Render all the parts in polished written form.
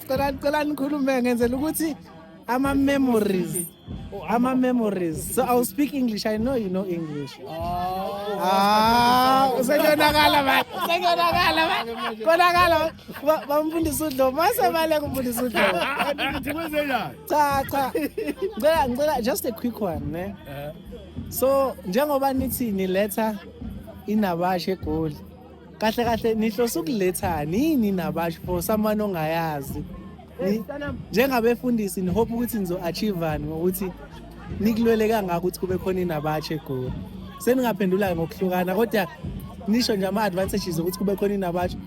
Cela nikhulume ngenzela ukuthi ama-memories. So I'll speak English. I know you know English. Usengiyonakala man. Konakala. Bamfundisa uDlomo. Masebale kumfundisa uDlomo. Uthi kwenzenjani? Cha. Ngicela just a quick one, ne? So njengoba nithi niletha inabashi eGoli. Kahle nihlosa ukulethani yini inabashi for someone ongayazi. Njengabefundisi ni hope ukuthi nizo achievani ngokuthi nikulwele kangaka ukuthi kube khona inabashi eGoli. Seningaphendula ngokuhlukana kodwa nisho nje ama advantages ukuthi kube khona inabashi.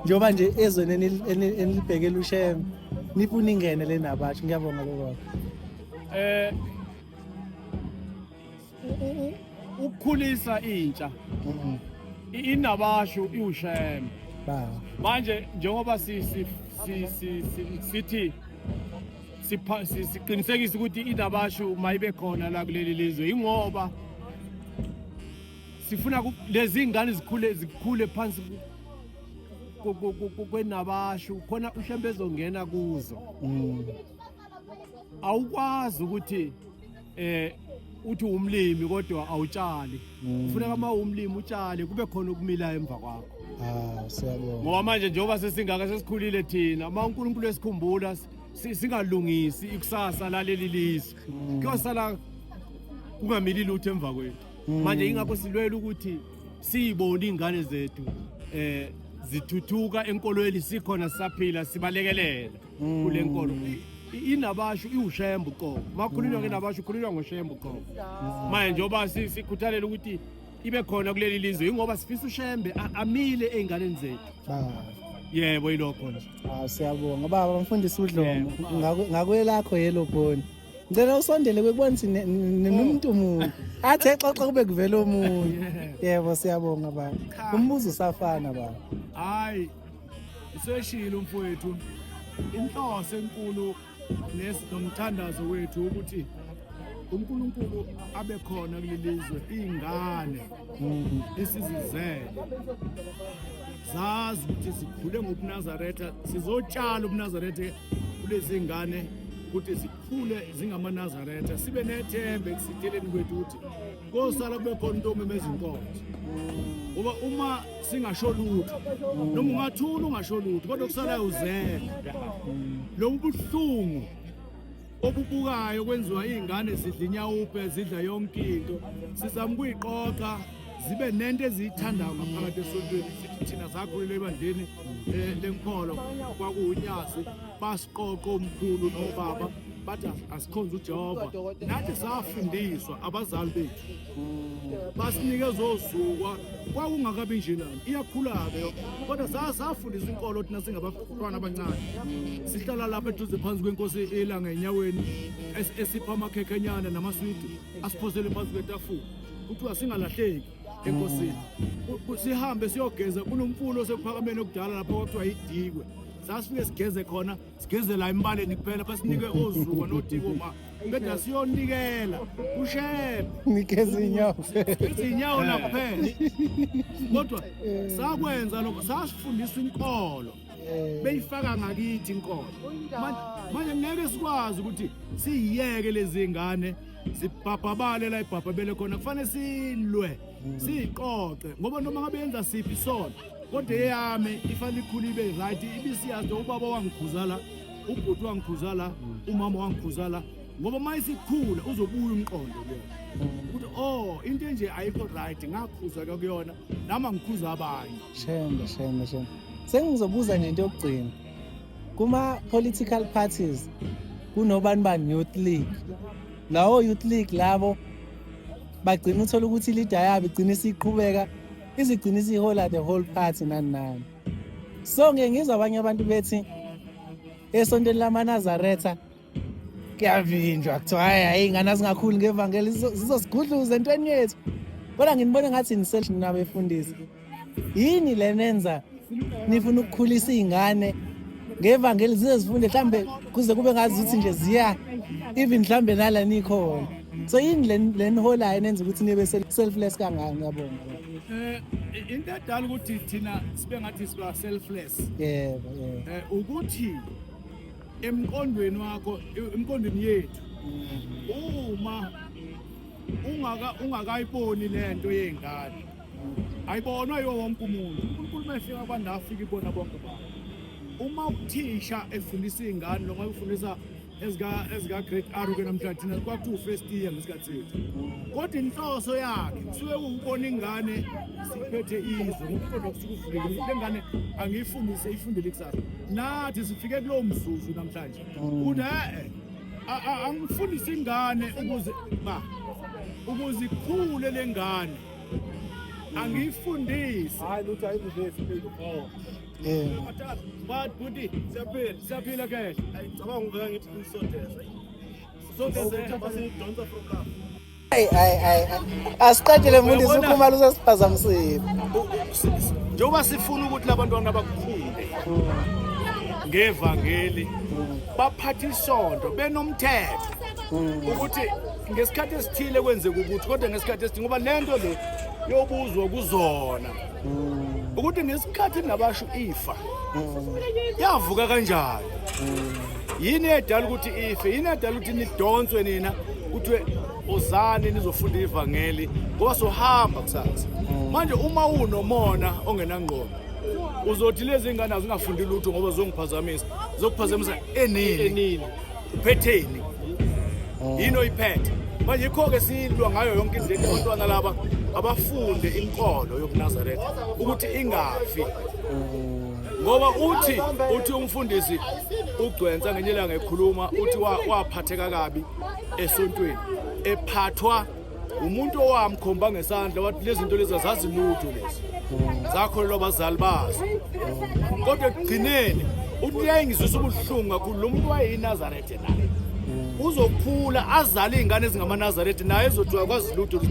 Njoba nje ezweni enilibhekela uShem nifuna ingene le nabashi. Ngiyabonga lokho. Ukukhulisa intsha. Inabashu iUShem. Manje njengoba sithi siqinisekisa ukuthi inabashu mayibe khona la kuleli lizwe ingoba sifuna lezi ingane zikhule phansi kwenabashu khona uShem bezongena kuzo. Awukwazi ukuthi uthi umlimi kodwa awutshali. Kufuneka uma umlimi utshale kube khona ukumila emva kwakho. Siyabonga. Ngoba manje njengoba sesingaka sesikhulile thina uma uNkulunkulu esikhumbula singalungisi ikusasa laleli lizwe. Kuyosala kungamili lutho emva kwethu. Manje ingakho silwela ukuthi siyibone ingane zethu zithuthuka enkolweni sikhona sisaphila sibalekelela kule nkolo. Inabashu iUShem qo. Makhulunywa ngenabashu khulunywa ngoShem qo. Manje njoba sikhuthalela ukuthi ibe khona kuleli lizwe ingoba sifisa uShembe amile einganeni zethu. Yebo yilokho nje. Siyabonga baba mfundisi uDlomo ngakwelakho yelo bhoni. Ngicela usondele bekubona ukuthi nomuntu umuntu athe xoxa kube kuvela omunye. Yebo siyabonga baba. Umbuzo usafana baba. Hayi iseshilo mfowethu. Inhloso enkulu nomthandazo wethu ukuthi uNkulunkulu abe khona kulelizwe ingane esizizele zazi ukuthi sikhule ngobuNazaretha sizotshala ubuNazaretha kulezi ngane ukuthi sikhule zingamaNazaretha sibe nethembe kusitheleni kwethu ukuthi kosala kube khona intombi ezinkonzo. Ngoba uma singasho lutho noma ungathula ungasho lutho kodwa kusala uzele lo buhlungu obubukayo kwenziwa izingane zidla inyawupe zidla yonke into sizama ukuyiqoqa zibe nento eziyithandayo ngaphakathi esontweni sithi thina zakhulele ebandleni lenkolo kwakuunyasi basiqoqa omkhulu nobaba bathi asikhonza uJehova nathi safundiswa abazali bethu basinikeza ozukwa kwakungakabi nje nani iyakhula-ke kodwa safundisa inkolo thina singabantwana abancane sihlala lapha eduze phansi kwenkosi elanga enyaweni esipha amakhekhenyana namaswidi asiphosele phansi kwetafula kuthiwa singalahleki enkosini sihambe siyogeza kunomfulo osephakameni okudala lapha kwathiwa yidikwe sasifike sigeze khona sigeze la embaleni kuphela basinike ozukwa nodiko ma kodwa siyonikela uShem nikeza inyawo la kuphela kodwa sakwenza lokho sasifundisa inkolo beyifaka ngakithi inkolo manje ngeke sikwazi ukuthi siyiyeke lezi ngane sibhabhabale la ibhabhabele khona kufanele silwe siqoqe ngoba noma ngabe yenza siphi sona kodwa eyami ifanele ikhulu ibe right ibisiyazi ubaba wangikhuzala ubhuti wangikhuzala umama wangikhuzala ngoba mayisikhula uzobuya umqondo kuyo ukuthi into nje ayikho right ngakhuza kuyona nama ngikhuza abanye shembe sengizobuza nje into yokugcina kuma political parties kunobani youth league lawo youth league labo bagcina uthola ukuthi leader yabo igcina isiqhubeka izigcina isihola the whole party nani so ngizwa abanye abantu bethi esontweni lamaNazaretha kuyavinjwa kuthiwa hayi ingane zingakhulu ngevangeli zizosigudluza entweni yethu kodwa nginibona ngathi niselishini nabefundisi yini lenenza nifuna ukukhulisa izingane ngevangeli zize zifunde mhlambe kuze kube ngazi ukuthi nje ziya even mhlambe nala nikhona So yini leniholayo nenza ukuthi nibe selfless kangaka ngiyabonga. Into edala ukuthi thina sibe ngathi siba selfless. Yebo. Ukuthi emqondweni wakho, emqondweni yethu. Uma ungakayiboni lento yengane. Ayibonwa yiwo wonke umuntu. uNkulunkulu mayefika kwabantu afika ibona bonke abantu. Uma uthisha efundisa izingane noma ufundisa ezika grade R ke namhlanje thina kwathi first year ngesikhathi sethu. Kodwa inhloso yakhe suke ukubona ingane siphethe izwe ngokuqonda kusuka uvulekile. Le ngane angiyifundise ifundele kusasa. Nathi sifike kulowo mzuzu namhlanje. Uthi angifundise ingane ukuze ikhule lengane. Angiyifundisi hayi lutho ayivesi but buti siyaphila kahle ayicabanga ukuthi ngithi nisondeze basidonsa from love asiqedile umuntu isikhuluma lusasiphazamisile njengoba sifuna ukuthi labantwana bakukhule ngevangeli baphatha isonto benomthetho ukuthi ngesikhathi esithile kwenzeka ukuthi kodwa ngesikhathi esithile ngoba lento le yobuzwa kuzona ukuthi ngesikhathi nabasho ifa yavuka kanjani yini edala ukuthi ife yini edala ukuthi nidonswe nina kuthiwe ozani nizofunda ivangeli ngoba sohamba kusasa manje uma unomona ongenangqondo uzothi lezi ngane azingafundi lutho ngoba zongiphazamisa zokuphazamisa enini uphetheni yini oyiphethe manje ikho-ke silwa ngayo yonke indlela abantwana laba abafunde inkolo yobuNazaretha ukuthi ingafi ngoba uthi umfundisi ugcwensa ngenye ilanga ekhuluma uthi waphatheka kabi esontweni ephathwa umuntu owamkhomba ngesandla wathi lezi zinto lezi azazi lutho lezi zakholelwa abazali bazo kodwa ekugcineni uthi yayingizwisa ubuhlungu kakhulu lo muntu wayeyiNazaretha naye uzokhula azale izingane ezingamaNazaretha naye ezodwa kwazi lutho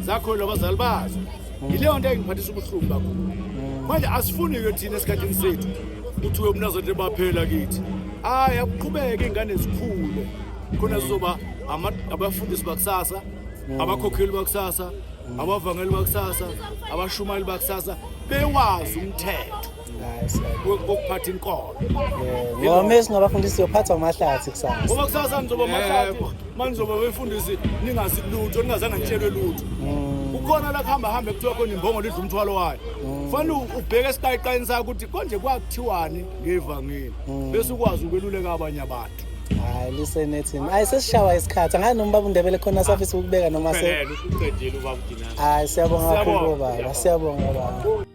zakholelwa abazali bazo yileyo nto engiphathisa ubuhlungu kakhulu manje asifuni ke thina esikhathini sethu uthi webuNazaretha baphela kithi hayi akuqhubeke izingane zikhule khona sizoba abafundisi bakusasa abakhokheli bakusasa abavangeli bakusasa abashumayeli bakusasa bewazi umthetho wokuphatha inkolo ngoba mase ngabafundisi yophatha amahlathi kusasa ngoba kusasa nizoba amahlathi manje nizoba befundisi ningazi lutho ningazange nitshelwe lutho ukhona la kuhamba kuthiwa khona imbongo lidla umthwalo wayo kufanele ubheke esiqayiqayini sakho ukuthi konje kwakuthiwani ngevangeli bese ukwazi ukweluleka abanye abantu hayi lisenethini ayisesishawa isikhathi ngani noma baba uNdebele khona safisa ukubeka noma uqedile ubaba uDinani hayi siyabonga kakhulu baba siyabonga baba